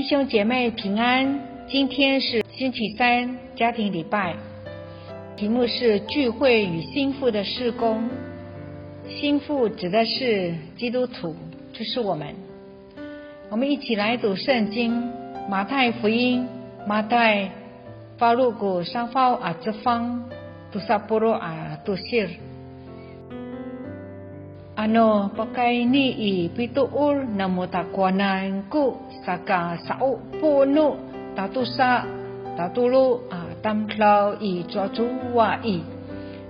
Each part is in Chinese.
弟兄姐妹平安，今天是星期三，家庭礼拜，题目是聚会与心腹的事工。心腹指的是基督徒，就是我们。我们一起来读圣经，马太福音，马太法路古上法阿兹方杜萨波罗阿杜西尔。Ano pakai ni I pituul namo takwanan ku saka sau punu tatusa tatulu tamklau I cuacuwa I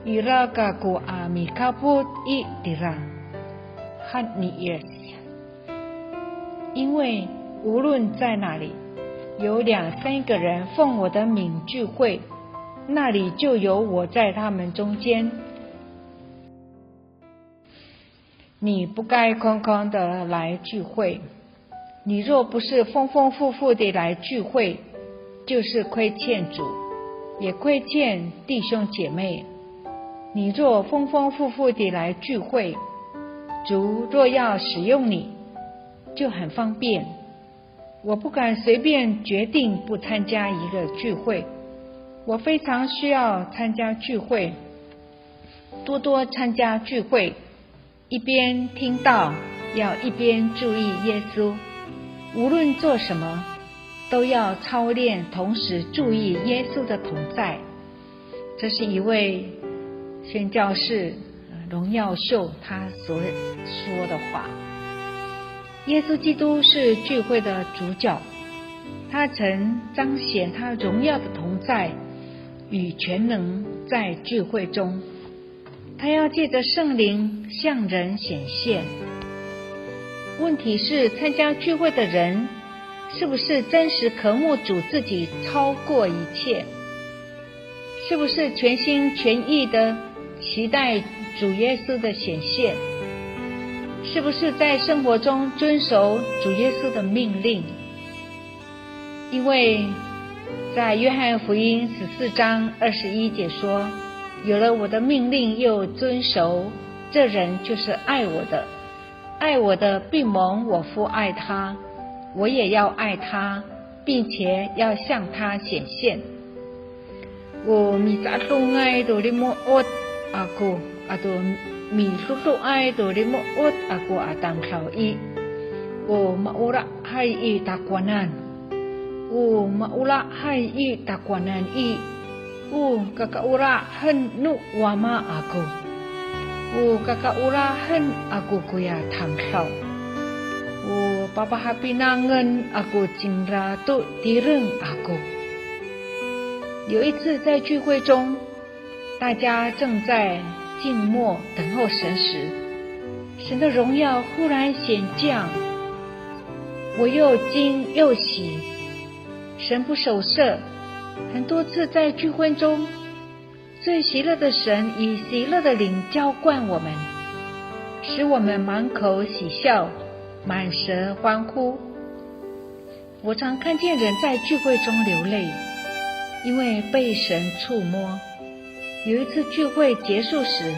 iraka ku amikaput I dira han ni yes。 因为无论在哪里有2、3个人奉我的名聚会，那里就有我在他们中间。你不该空空的来聚会，你若不是丰丰富富的来聚会，就是亏欠主，也亏欠弟兄姐妹。你若丰丰富富的来聚会，主若要使用你，就很方便。我不敢随便决定不参加一个聚会，我非常需要参加聚会，多多参加聚会，一边听道，要一边注意耶稣。无论做什么，都要操练，同时注意耶稣的同在。这是一位宣教士荣耀秀他所说的话。耶稣基督是聚会的主角，他曾彰显他荣耀的同在与全能在聚会中，他要借着圣灵向人显现。问题是，参加聚会的人是不是真实渴慕主自己超过一切？是不是全心全意的期待主耶稣的显现？是不是在生活中遵守主耶稣的命令？因为在约翰福音14章21节说，有了我的命令又遵守，这人就是爱我的。爱我的必蒙我父爱他，我也要爱他，并且要向他显现。我米扎东爱多利莫奥阿古阿多米苏苏爱多利莫奥阿古阿当考伊，我马乌拉海伊达关南，我马乌拉海伊达关南伊，我嘎嘎乌拉很努瓦马阿古。kakauurahan aku kuya tangkau. Papahapinangan aku cingratu direng aku. 有一次在聚会中，大家正在静默等候神时，神的荣耀忽然显降，我又惊又喜。神不守舍，很多次在聚会中，最喜乐的神以喜乐的灵浇灌我们，使我们满口喜笑，满舌欢呼。我常看见人在聚会中流泪，因为被神触摸。有一次聚会结束时，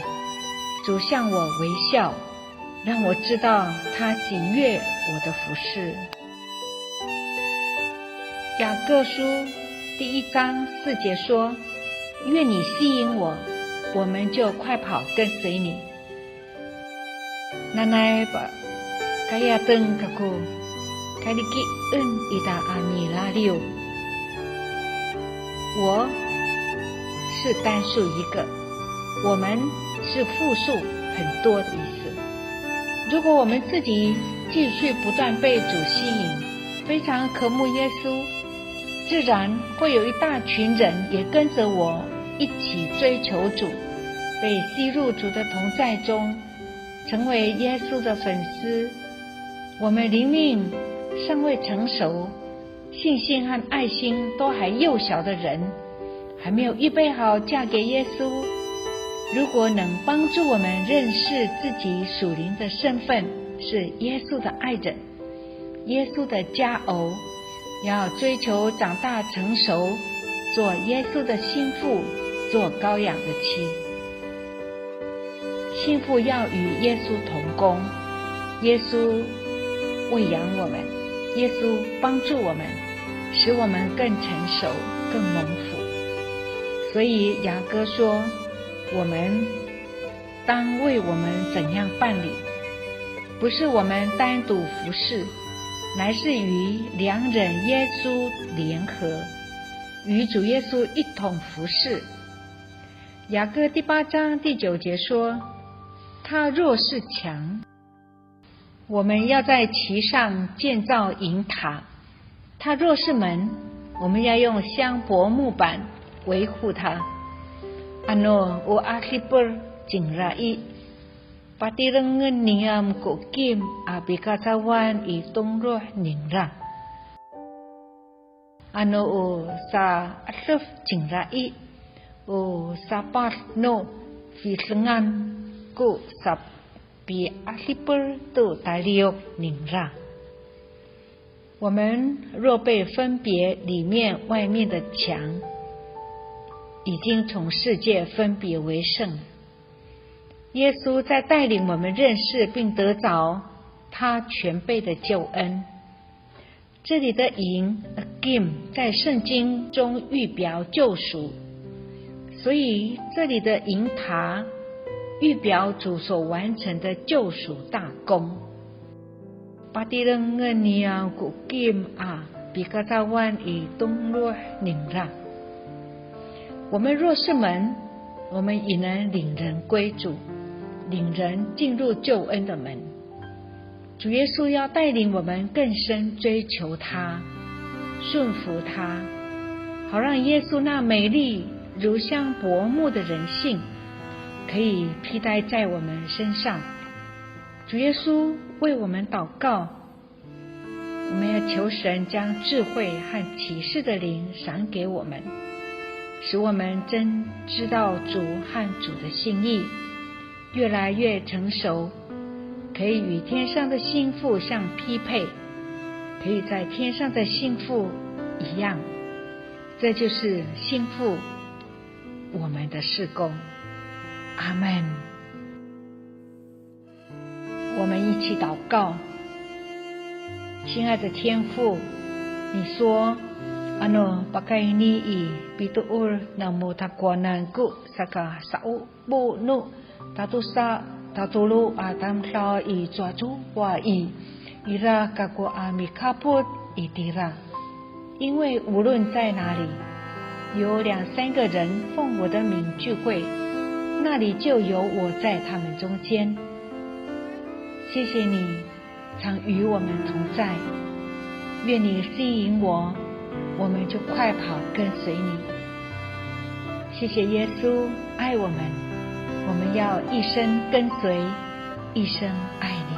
主向我微笑，让我知道他喜悦我的服事。雅各书第1章4节说，愿你吸引我，我们就快跑跟随你。Nanay ba kaya teng kako kaliki en ita ani lario。 我是单数一个，我们是复数很多的意思。如果我们自己继续不断被主吸引，非常渴慕耶稣，自然会有一大群人也跟着我一起追求主，被吸入主的同在中，成为耶稣的粉丝。我们灵命尚未成熟，信心和爱心都还幼小的人，还没有预备好嫁给耶稣。如果能帮助我们认识自己属灵的身份是耶稣的爱人，耶稣的佳偶，要追求长大成熟，做耶稣的心腹，做羔羊的妻。心腹要与耶稣同工，耶稣喂养我们，耶稣帮助我们，使我们更成熟、更蒙福。所以雅各说，我们当为我们怎样办理，不是我们单独服侍，乃是与良人耶稣联合，与主耶稣一同服侍。雅各第8章第9节说，他若是墙，我们要在其上建造营塔；他若是门，我们要用香柏木板维护它。Ano o akhipur jingrai patirengen niam ko kim abikatawan itong roh ningra. Ano o sa atluf jingrai o sapat no fisengan ko sap比阿西波都达利奥宁拉。我们若被分别里面外面的墙，已经从世界分别为圣。耶稣在带领我们认识并得着他全备的救恩。这里的营 agim 在圣经中预表救赎，所以这里的营塔预表主所完成的救赎大功。巴蒂人个尼亚古金啊，比卡扎万以东洛宁拉。我们若是门，我们也能领人归主，领人进入救恩的门。主耶稣要带领我们更深追求他，顺服他，好让耶稣那美丽如香柏木的人性可以披戴在我们身上。主耶稣为我们祷告，我们要求神将智慧和启示的灵赏给我们，使我们真知道主和主的心意，越来越成熟，可以与天上的心腹相匹配，可以在天上的心腹一样。这就是心腹我们的事工。阿们。我们一起祷告。亲爱的天父，你说Ano pakai ni i pituur namu takwanan ku saka sau bu nu tatusa tatulu atam sa i cuacu wa i ira kaku ami kaput itira。因为无论在哪里，有2、3个人奉我的名聚会，那里就有我在他们中间。谢谢你常与我们同在，愿你吸引我，我们就快跑跟随你。谢谢耶稣爱我们，我们要一生跟随，一生爱你。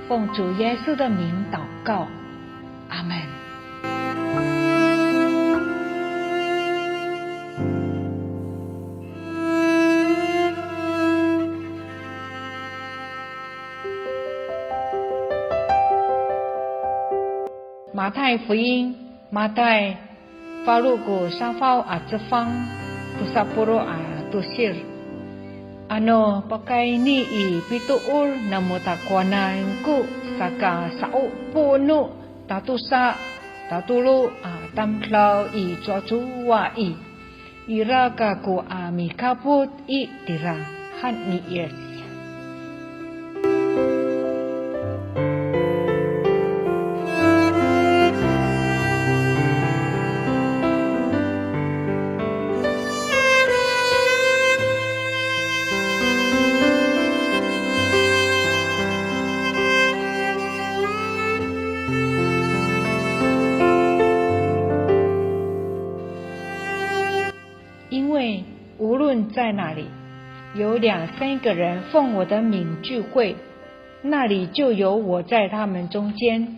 奉主耶稣的名祷告，阿们。马太福音Matai Faruku Safau Atsefang Pusapuro Atusir Ano pakai ni i pituur namutakwanan ku saka sau punu tatusa tatulu tamklau i cuacu wa i iraka ku ami kaput i tira han ni yes。因为无论在哪里，有2、3个人奉我的名聚会，那里就有我在他们中间。